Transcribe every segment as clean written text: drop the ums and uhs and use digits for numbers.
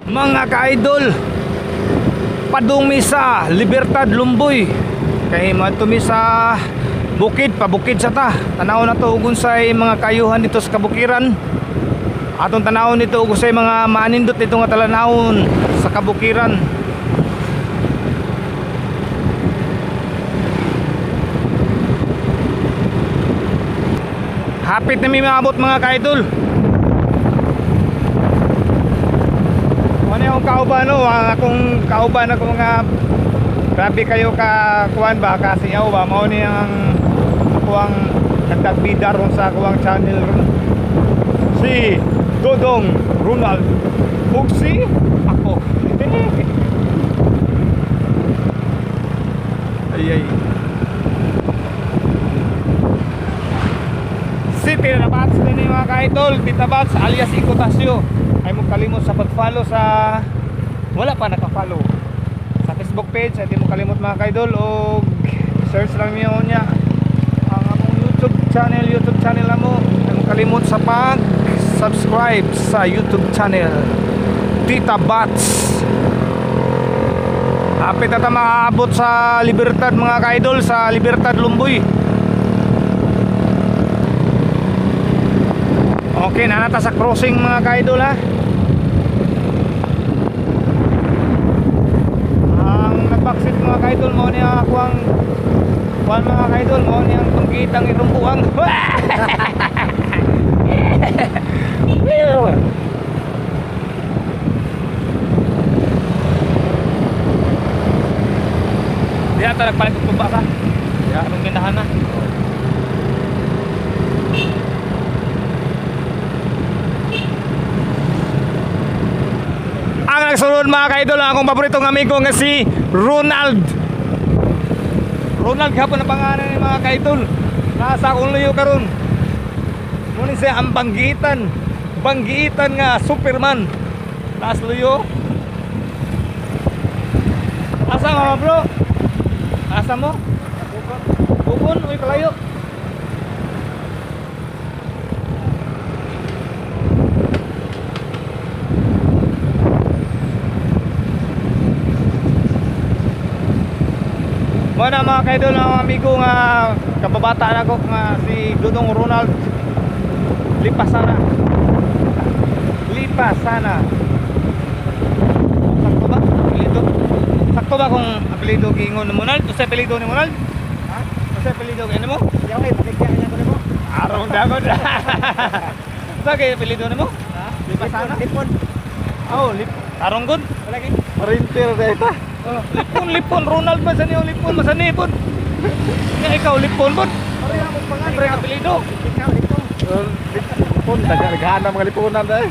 Mga ka-idol, padumi sa Libertad Lumboy. Kay matumi sa bukid, pabukid sa ta. Tanaw na to ugon sa mga kayuhan dito sa kabukiran. Atong tanawon nito ugon sa mga manindot dito nga talanawon sa kabukiran. Hapit na may maabot mga ka-idol. Ano yung kauban no? Ang akong kauban ako mga grabe kayo ka kuan ba kasi yaw ba mao ni ang ako ang nagtagbida ron sa ako ang channel ron. Si Dodong Ronald ug si ako. Ay. Si Tita Bats na ni mga ka-idol, Tita Bats alias Ikotasyo. Ay mo kalimot sa pag-follow sa wala pa naka-follow sa Facebook page. Ay di mo kalimot mga ka-idol o search lang niyo niya ang among YouTube channel mo. Ay mo kalimot sa pag-subscribe sa YouTube channel Tita Bats. Hapit na ta maabot sa Libertad mga ka-idol, sa Libertad Lumboy. Okay, nanata sa crossing mga ka-idol ha. Ang nag-backseat mga ka-idol mo niya ako ang kuhan mga ka-idol mo niya ang tungkitang irumbuang. Di ata nagpalit ng tumba ka. Di anong ginahan na. Ang nagsunod mga ka-idol, ang akong paboritong amigo nga si Ronald. Ronald gapon ang pangalan ni mga ka-idol. Nasa akong luyo karon. Ngunit siya ang banggitan nga Superman. Taas luyo. Asa mga bro? Asa mo? Bukon, uy kalayo. Mana mga ka-idol ng amigo nga kababata na ko nga si Dodong Ronald Lipasana. Sakto ba? Apelido? Sakto ba kung apelido gingon ni Ronald? Usa apelido ni Ronald? Ha? Usa apelido kay mo? Yaw kay paligyan niya ko nimo. Arong dagon. Sa kay apelido nimo? Ha? Lipasana? Lipon. Oh, Tarong gud. Wala kay. Marinter data. Oh, lipon Ronald ba sa niyo lipon masani pod. Nga ikaw lipon pod. Pare ako pangalan. Pre apelido. Ikaw lipon. Lipon naghahanap mga lipunan dai.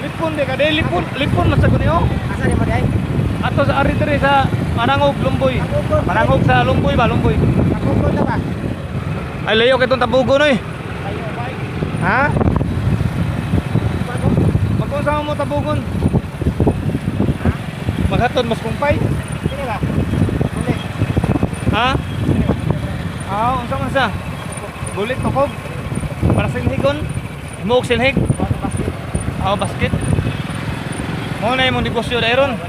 Lipon di ka dai lipon masagod niyo. Asa ni Maday? Ato sa ari diri sa Manangog Lumboy. Manangog sa Lumboy ba Lumboy. Nakukod na ba? Ay layo kay tong Tabugon oy. Ayo bay. Ha? Bago. Magkonsama mo Tabugon. Ha? Maghatod mas kumpay. Kini ba? Uli. Ha? Unsa man sa? Bulit pakog. Para silhigon. Mo og silhig. Basket. Basket. Mo na imong negosyo dayron.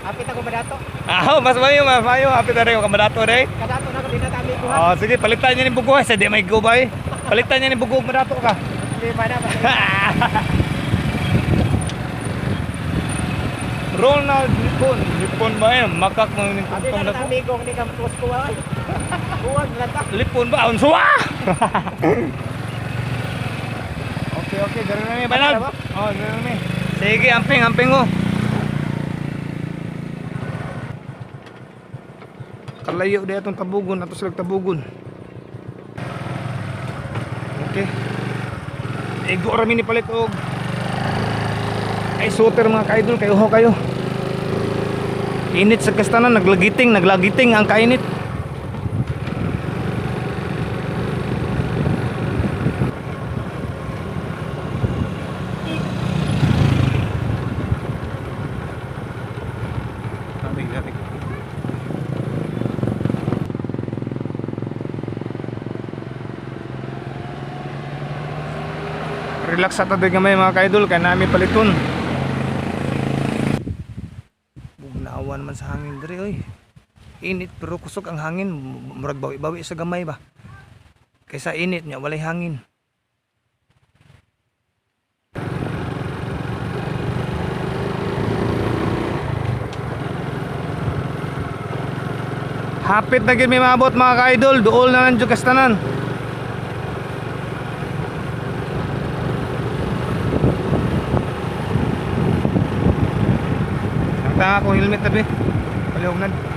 Apit ako ba dato? Mas mayo apit na rin yung kamadato rin. Kadato na ko dinatami ko ha. Sige, palitan niya ng bugo sa di may gubay. Palitan niya ng bugo madato ka. Di ba na ba? Ronald Lipon ba yan? Makak mo yung Abi tuntong na na ko. amigo ni kam tuwas ko ay. Buwan lata. Lipon ba? Unsuwa! Okay, gano'n na may banal. Gano'n na. Sige, amping mo. Kalayo dito itong Tabugon, ato silang Tabugon. Okay. Ego rami ni palit og ay shooter mga ka-idol, kayo ho kayo. Init sa kastanan, naglagiting ang kainit. Relax sa tabi gamay mga ka-idol, kaya namin paliton. Uwan man sa hangin diri oy. Init pero kusog ang hangin, murag bawi-bawi sa gamay ba. Kaysa init nya walay hangin. Hapit na gid may maabot mga ka-idol, duol na lang jud kastanan. Nagtanga ko helmet tabi. Palihog na.